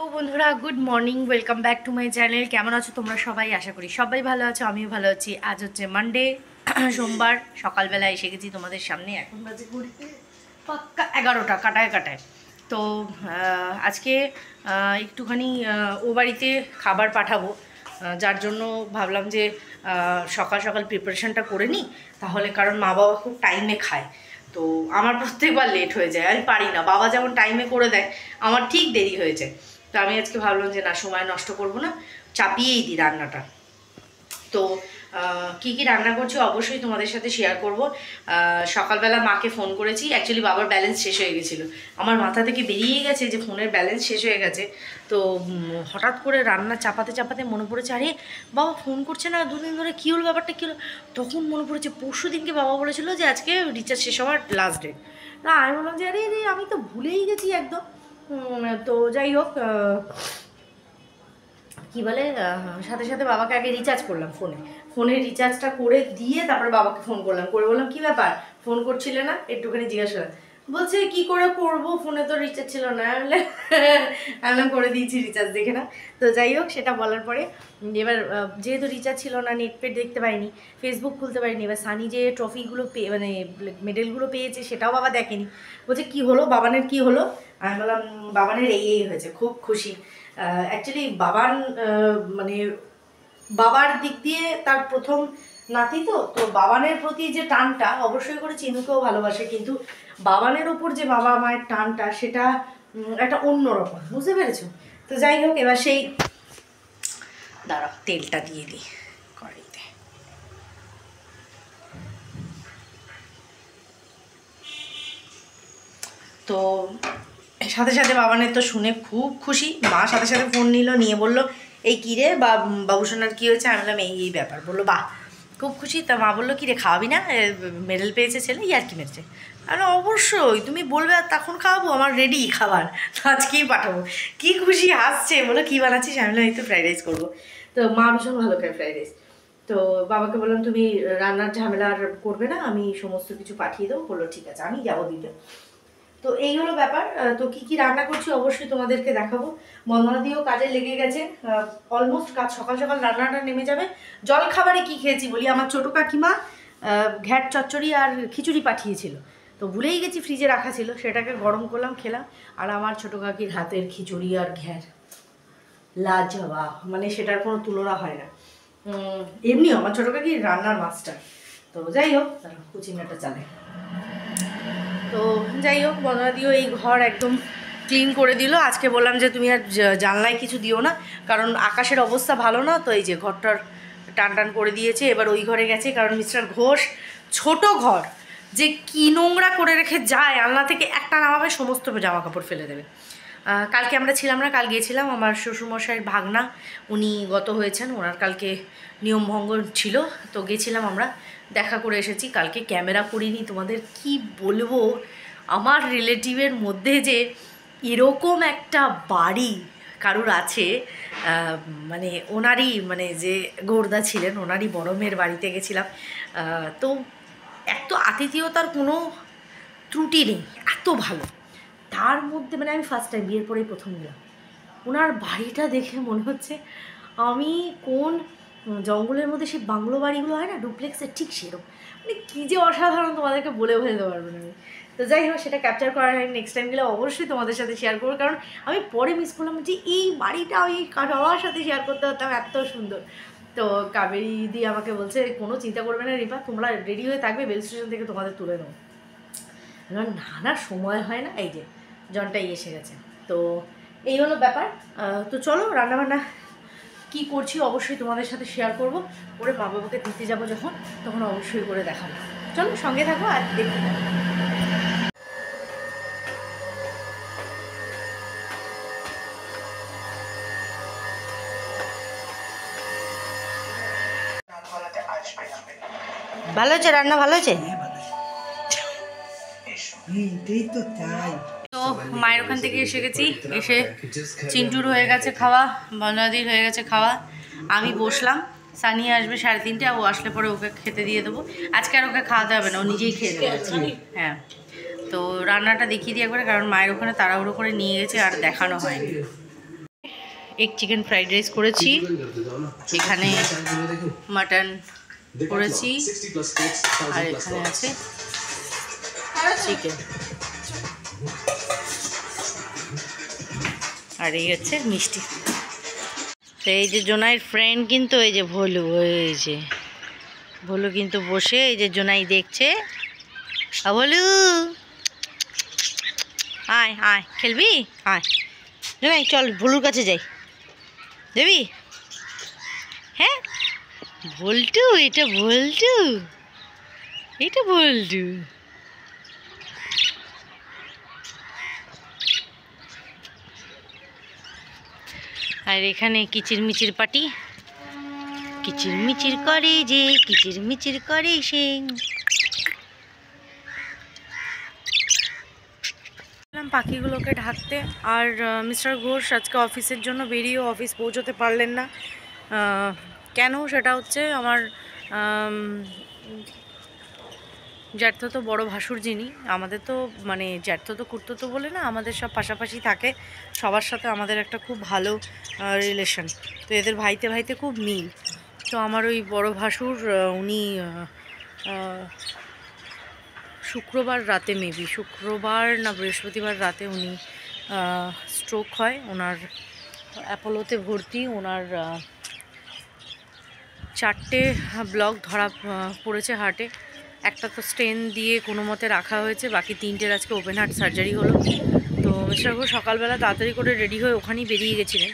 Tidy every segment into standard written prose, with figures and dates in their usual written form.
তো বন্ধুরা good morning, welcome back to my channel. কেমন আছো তোমরা সবাই? আশা করি সবাই ভালো আছো, আমিও ভালো আছি। আজ হচ্ছে মানডে, সোমবার। সকালবেলা এসে গেছি তোমাদের সামনে। এখন বাজে ঘড়িতে পাক্কা 11টা, কাটায় কাটায়। তো আজকে একটুখানি ও বাড়িতে খাবার পাঠাবো, যার জন্য ভাবলাম যে সকাল সকাল প্রিপারেশানটা করে নিই, তাহলে কারণ মা বাবা খুব টাইমে খায়। তো আমার প্রত্যেকবার লেট হয়ে যায়, আমি পারি না। বাবা যেমন টাইমে করে দেয়, আমার ঠিক দেরি হয়ে যায়। তো আমি আজকে ভাবলাম যে না, সময় নষ্ট করব না, চাপিয়েই দিই রান্নাটা। তো কী কী রান্না করছি অবশ্যই তোমাদের সাথে শেয়ার করব। সকালবেলা মাকে ফোন করেছি, অ্যাকচুয়ালি বাবার ব্যালেন্স শেষ হয়ে গেছিলো। আমার মাথা থেকে বেরিয়ে গেছে যে ফোনের ব্যালেন্স শেষ হয়ে গেছে। তো হঠাৎ করে রান্না চাপাতে চাপাতে মনে পড়েছে, আরে বাবা ফোন করছে না দুদিন ধরে, কী হলো ব্যাপারটা, কী হলো। তখন মনে পড়েছে পরশু দিনকে বাবা বলেছিল যে আজকে রিচার্জ শেষ হওয়ার লাস্ট ডেট। না আমি বললাম যে আরে আমি তো ভুলেই গেছি একদম। তো যাই হোক, কী বলে, সাথে সাথে বাবাকে আগে রিচার্জ করলাম ফোনে রিচার্জটা করে দিয়ে তারপরে বাবাকে ফোন করলাম, করে বললাম কী ব্যাপার ফোন করছিলে না, একটুখানি জিজ্ঞাসা করলাম। বলছে কী করে করবো, ফোনে তো রিচার্জ ছিল না। আমি করে দিয়েছি রিচার্জ, দেখে না। তো যাই হোক, সেটা বলার পরে এবার যেহেতু রিচার্জ ছিল না, নেট পেট দেখতে পাইনি, ফেসবুক খুলতে পারিনি। এবার সানি যে ট্রফিগুলো মানে মেডেলগুলো পেয়েছে সেটাও বাবা দেখেনি। বলছে কী হলো বাবানের, কী হলো? আমি বললাম বাবানের এই হয়েছে, খুব খুশি। অ্যাকচুয়ালি বাবার মানে বাবার দিক দিয়ে তার প্রথম নাতি, তো বাবানের প্রতি যে টানটা অবশ্যই করে চিনুকেও ভালোবাসে, কিন্তু বাবানের ওপর যে বাবা মায়ের টানটা সেটা একটা অন্যরকম, বুঝতে পেরেছো? তো যাই হোক, এবার সেই দাঁড়াও তেলটা দিয়ে দিই কড়াইতে। তো সাথে সাথে বাবানের তো শুনে খুব খুশি। মা সাথে সাথে ফোন নিয়ে বললো এই কী রে বাবুসোনার কী হয়েছে? আমি বললাম এই ব্যাপার। বললো বাহ খুব খুশি। তা মা বললো কী রে খাওয়াবি না, মেডেল পেয়েছে ছেলে, আর কি মেরেছে? আমি অবশ্যই, তুমি বলবে আর তখন খাওয়াবো, আমার রেডি খাবার, আজকেই পাঠাবো। কী খুশি, হাসছে, বলো কী বানাচ্ছিস? আমি বললাম এই তো ফ্রাইড রাইস করবো। তো মা ভীষণ ভালো খায় ফ্রাইড রাইস। তো বাবাকে বললাম তুমি রান্নার ঝামেলা আর করবে না, আমি সমস্ত কিছু পাঠিয়ে দেবো। বললো ঠিক আছে, আমি যাবো দিতে। তো এই হলো ব্যাপার। তো কি কি রান্না করছি অবশ্যই তোমাদেরকে দেখাবো। বন্দনা দিয়েও কাজে লেগে গেছে, অলমোস্ট কাজ সকাল সকাল রান্নাটা নেমে যাবে। জল খাবারে কি খেয়েছি বলি, আমার ছোটো কাকিমা ঘ্যাট চচ্চড়ি আর খিচুড়ি পাঠিয়েছিল, তো ভুলেই গেছি ফ্রিজে রাখা ছিল, সেটাকে গরম করলাম, খেলাম। আর আমার ছোটো কাকির হাতের খিচুড়ি আর ঘ্যাট লাজবাব, মানে সেটার কোনো তুলনা হয় না। এমনিও আমার ছোটো কাকি রান্নার মাস্টার। তো যাই হোক, কুচিংটা চালে। তো যাই হোক, বন্দনা দিও এই ঘর একদম ক্লিন করে দিল। আজকে বললাম যে তুমি আর জানলায় কিছু দিও না, কারণ আকাশের অবস্থা ভালো না। তো এই যে ঘরটার টান টান করে দিয়েছে। এবার ওই ঘরে গেছে, কারণ মিস্টার ঘোষ ছোট ঘর যে কি নোংরা করে রেখে যায়, আলনা থেকে একটা নামাবে সমস্ত জামা কাপড় ফেলে দেবে। কালকে আমরা ছিলাম না, কাল গিয়েছিলাম আমার শ্বশুরমশাইয়ের ভাগনা, উনি গত হয়েছেন, ওনার কালকে নিয়মভঙ্গ ছিল, তো গেছিলাম আমরা, দেখা করে এসেছি। কালকে ক্যামেরা করিনি, তোমাদের কি বলবো, আমার রিলেটিভের মধ্যে যে এরকম একটা বাড়ি কারুর আছে, মানে ওনারই, মানে যে গৌরদা ছিলেন ওনারই বড় মেয়ের বাড়িতে গেছিলাম। তো এত আতিথেয়তার কোনো ত্রুটি নেই, এত ভালো। তার মধ্যে মানে আমি ফার্স্ট টাইম, বিয়ের পরেই প্রথম গেলাম, ওনার বাড়িটা দেখে মনে হচ্ছে আমি কোন জঙ্গলের মধ্যে সেই বাংলো বাড়িগুলো হয় না ডুপ্লেক্সের, ঠিক সেরকম। মানে কী যে অসাধারণ, তোমাদেরকে বলে বোঝাতে পারবো না আমি। তো যাই হোক, সেটা ক্যাপচার করার নেক্সট টাইম গেলে অবশ্যই তোমাদের সাথে শেয়ার করবো, কারণ আমি পরে মিস করলাম যে এই বাড়িটা আমি সবার সাথে শেয়ার করতে পারতাম, এত সুন্দর। তো কাবেরী দি আমাকে বলছে কোনো চিন্তা করবে না রিপা, তোমরা রেডি হয়ে থাকবে, বেল স্টেশন থেকে তোমাদের তুলে নেবো। না সময় হয় না, এই যে জনটাই এসে গেছে। তো এই হলো ব্যাপার। তো চলো রান্নাবান্না কী করছি অবশ্যই তোমাদের সাথে শেয়ার করব, করে মা বাবাকে দিতে যাবো যখন, তখন অবশ্যই করে দেখাবো। চলো সঙ্গে থাকো আর দেখতে থাকো। ভালো হয়েছে রান্না, ভালো হয়েছে। তো মায়ের ওখান থেকে এসে গেছি, এসে চিন্টুর হয়ে গেছে খাওয়া, বন্দাদির হয়ে গেছে খাওয়া, আমি বসলাম। সানি আসবে 3:30, ও আসলে পরে ওকে খেতে দিয়ে দেবো। আজকে আর ওকে খাওয়াতে হবে না, ও নিজেই খেয়ে দেবে। হ্যাঁ, তো রান্নাটা দেখিয়ে দিয়ে একবারে, কারণ মায়ের ওখানে তাড়াহুড়ো করে নিয়ে গেছে আর দেখানো হয়নি। এগ চিকেন ফ্রাইড রাইস করেছি, এখানে মাটন করেছি, আর এখানে আছে চিকেন, আর এই হচ্ছে মিষ্টি। তো এই যে জোনাইয়ের ফ্রেন্ড কিন্তু এই যে ভোলু, এই যে ভোলু কিন্তু বসে এই যে জোনাই দেখছে। ভোলু আয় আয়, খেলবি? আয় জোনাই, চল ভোলুর কাছে যাই, যাবি? হ্যাঁ ভোল্টু, এটা ভোল্টু, এটা ভোল্টু। আর এখানে কিচির মিচির পাটি, কিচির মিচির করে যে, কিচির মিচির করে সে। পাখিগুলোকে ঢাকতে। আর মিস্টার ঘোষ আজকে অফিসের জন্য বেরিয়েও অফিস পৌঁছতে পারলেন না। কেন সেটা হচ্ছে আমার জ্যাঠতো বড় ভাসুর, যিনি আমাদের তো মানে জ্যাঠতো কুর্তো বলে না, আমাদের সব পাশাপাশি থাকে, সবার সাথে আমাদের একটা খুব ভালো রিলেশন। তো এদের ভাইতে ভাইতে খুব মিল। তো আমার ওই বড় ভাসুর উনি শুক্রবার রাতে, মেবি শুক্রবার না বৃহস্পতিবার রাতে উনি স্ট্রোক হয়। ওনার অ্যাপোলোতে ভর্তি। ওনার 4টে ব্লক ধরা পড়েছে হার্টে। একটা তো স্টেন দিয়ে কোনো মতে রাখা হয়েছে, বাকি 3টের আজকে ওপেন হার্ট সার্জারি হলো। তো মিস্টার ঘোষ সকালবেলা তাড়াতাড়ি করে রেডি হয়ে ওখানেই বেরিয়ে গেছিলেন।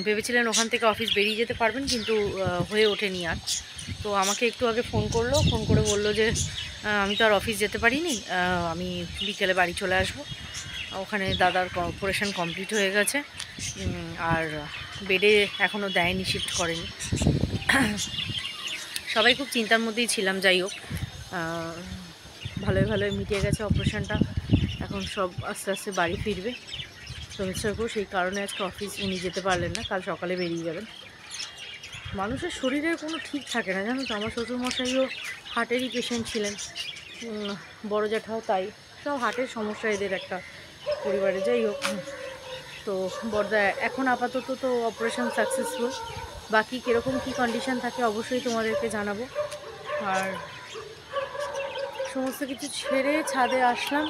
ভেবেছিলেন ওখান থেকে অফিস বেরিয়ে যেতে পারবেন, কিন্তু হয়ে ওঠেনি আর। তো আমাকে একটু আগে ফোন করলো, ফোন করে বললো যে আমি তো আর অফিস যেতে পারিনি, আমি বিকেলে বাড়ি চলে আসবো। ওখানে দাদার অপারেশন কমপ্লিট হয়ে গেছে, আর বেডে এখনও দেয়নি, শিফট করেনি। সবাই খুব চিন্তার মধ্যেই ছিলাম। যাই হোক, ভালোই ভালোই মিটিয়ে গেছে অপারেশনটা। এখন সব আস্তে আস্তে বাড়ি ফিরবে। তো মিস্টার ঘোষ সেই কারণে আজকে অফিস উনি যেতে পারলেন না, কাল সকালে বেরিয়ে যাবেন। মানুষের শরীরের কোনো ঠিক থাকে না, জানো তো। আমার শ্বশুরমশাইও হার্টেরই পেশেন্ট ছিলেন, বড় জ্যাঠাও তাই। সব হার্টের সমস্যা এদের একটা পরিবারে। যাই হোক, তো বড়দা এখন আপাতত তো অপারেশন সাকসেসফুল। বাকি কীরকম কী কন্ডিশান থাকে অবশ্যই তোমাদেরকে জানাবো। আর সমস্ত কিছু ছেড়ে ছাদে আসলাম,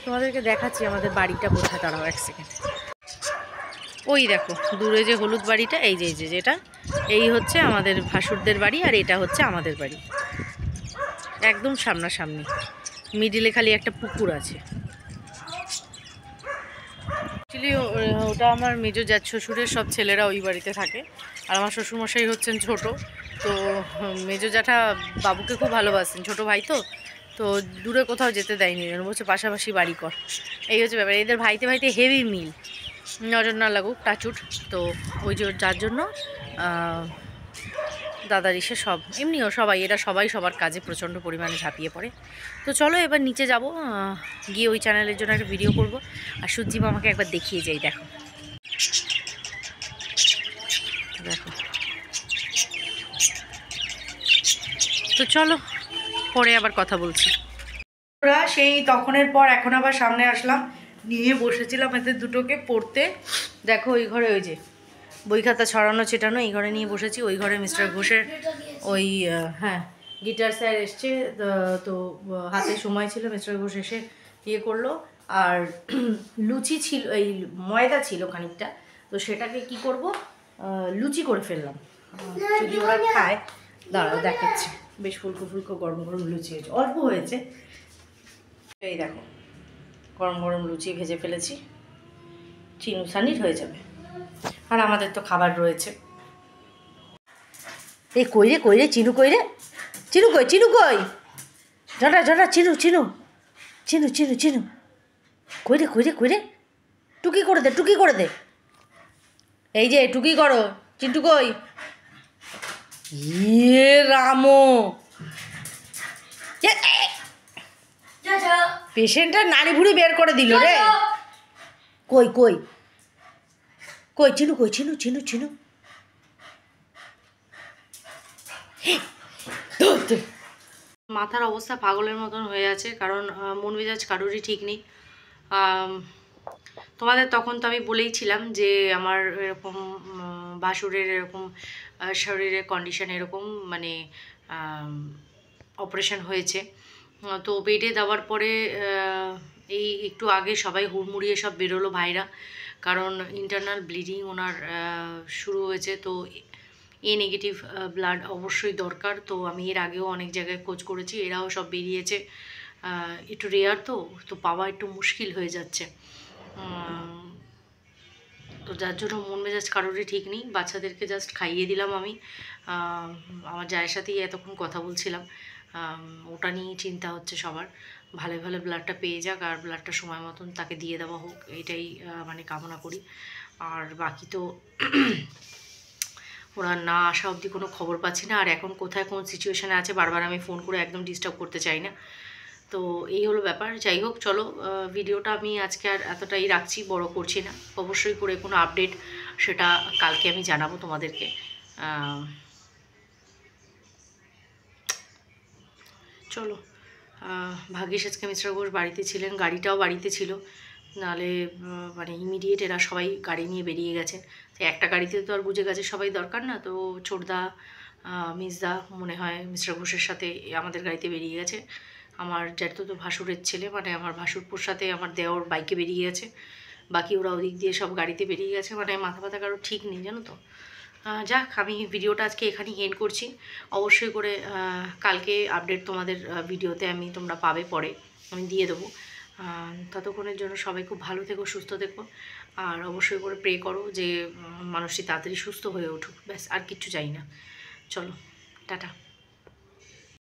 তোমাদেরকে দেখাচ্ছি আমাদের বাড়িটা কোথায়। দাঁড়াও এক সেকেন্ড। ওই দেখো দূরে যে হলুদ বাড়িটা, এই যে যেটা, এই হচ্ছে আমাদের ভাসুরদের বাড়ি, আর এটা হচ্ছে আমাদের বাড়ি, একদম সামনাসামনি। মিডিলে খালি একটা পুকুর আছে। অ্যাকচুয়ালি ওটা আমার মেজো জ্যাঠ শ্বশুরের সব ছেলেরা ওই বাড়িতে থাকে, আর আমার শ্বশুরমশাই হচ্ছেন ছোট। তো মেজো জ্যাঠা বাবুকে খুব ভালোবাসেন, ছোট ভাই তো, তো দূরে কোথাও যেতে দেয়নি, বলছে পাশাপাশি বাড়ি কর। এই হচ্ছে ব্যাপার। এদের ভাইতে ভাইতে হেভি মিল, নজর না লাগুক টাচুট। তো ওই যে যার জন্য দাদার ইসে সব এমনিও সবাই, এরা সবাই সবার কাজে প্রচণ্ড পরিমাণে ঝাঁপিয়ে পড়ে। তো চলো এবার নিচে যাব, গিয়ে ওই চ্যানেলের জন্য একটা ভিডিও করব। আর সূর্যি মামাকে একবার দেখিয়ে যাই। দেখো দেখো, তো চলো পরে আবার কথা বলছি। ওরা সেই তখনের পর এখন আবার সামনে আসলাম, নিয়ে বসেছিলাম এদের দুটোকে পড়তে। দেখো ওই ঘরে ওই যে বই খাতা ছড়ানো ছেটানো, এই ঘরে নিয়ে বসেছি। ওই ঘরে মিস্টার ঘোষের ওই হ্যাঁ গিটার স্যার এসছে, তো হাতে সময় ছিল, মিস্টার ঘোষ এসে ইয়ে করলো। আর লুচি ছিল, এই ময়দা ছিল খানিকটা, তো সেটাকে কি করব, লুচি করে ফেললাম। যদি ওরা খায়, দাঁড়াও দেখাচ্ছি। বেশ ফুলকো ফুলকো গরম গরম লুচি হয়েছে, অল্প হয়েছে। এই দেখো গরম গরম লুচি ভেজে ফেলেছি, চিনু সানির হয়ে যাবে। আর আমাদের তো খাবার রয়েছে। এই কই রে চিনু কই রে, চিনু কই জটা চিনু কই রে টুকি করে দে। এই যে টুকি করো, চিন্টু কই? ইয়ে রামো, পেশেন্টের নাড়ি ভুড়ি বের করে দিল রে। কই চিনু মাথার অবস্থা পাগলের মতন হয়ে আছে, কারণ মন মেজাজ কারোরই ঠিক নেই। তোমাদের তখন তো আমি বলেইছিলাম যে আমার এরকম ভাসুরের এরকম শরীরের কন্ডিশন এরকম, মানে অপারেশন হয়েছে। তো বেডে দেওয়ার পরে এই একটু আগে সবাই হুড়মুড়িয়ে সব বেরোলো ভাইরা, কারণ ইন্টারনাল ব্লিডিং ওনার শুরু হয়েছে। তো এ নেগেটিভ ব্লাড অবশ্যই দরকার। তো আমি এর আগেও অনেক জায়গায় খোঁজ করেছি, এরাও সব বেরিয়েছে। একটু রেয়ার তো তো পাওয়া একটু মুশকিল হয়ে যাচ্ছে। তো যার জন্য মন মেজাজ কারোরই ঠিক নেই। বাচ্চাদেরকে জাস্ট খাইয়ে দিলাম আমি, আমার জায়ের সাথেই এতক্ষণ কথা বলছিলাম। ওটা নিয়েই চিন্তা হচ্ছে সবার, ভালো ভালো ব্লাডটা পেয়ে যাক আর ব্লাডটা সময় মতন তাকে দিয়ে দেওয়া হোক, এটাই মানে কামনা করি। আর বাকি তো ওরা না আসা অবধি কোনো খবর পাচ্ছি না, আর এখন কোথায় কোন সিচুয়েশানে আছে বারবার আমি ফোন করে একদম ডিস্টার্ব করতে চাই না। তো এই হলো ব্যাপার। যাই হোক, চলো ভিডিওটা আমি আজকে আর এতটাই রাখছি, বড় করছি না। অবশ্যই করে কোনো আপডেট সেটা কালকে আমি জানাবো তোমাদেরকে। চলো, ভাগ্যিস আজকে মিস্টার ঘোষ বাড়িতে ছিলেন, গাড়িটাও বাড়িতে ছিল, নাহলে মানে ইমিডিয়েট এরা সবাই গাড়ি নিয়ে বেরিয়ে গেছে। তো একটা গাড়িতে তো আর গুজে গাছে সবাই দরকার না। তো ছোটদা মিসদা মনে হয় মিস্টার ঘোষের সাথে আমাদের গাড়িতে বেরিয়ে গেছে। আমার জ্যাঠতো তো ভাসুরের ছেলে, মানে আমার ভাসুরপুর সাথে আমার দেওর বাইকে বেরিয়ে গেছে, বাকি ওরা ওদিক দিয়ে সব গাড়িতে বেরিয়ে গেছে। মানে মাথা ব্যথা কারো ঠিক নেই, জানো তো। যাক, আমি ভিডিওটা আজকে এখানেই এন্ড করছি। অবশ্যই করে কালকে আপডেট তোমাদের ভিডিওতে তোমরা পাবে, পরে আমি দিয়ে দেবো। ততক্ষণের জন্য সবাই খুব ভালো থেকো, সুস্থ থেকো, আর অবশ্যই করে প্রে করো যে মানুষটি তাড়াতাড়ি সুস্থ হয়ে উঠুক, ব্যাস আর কিচ্ছু চাই না। চলো, টাটা।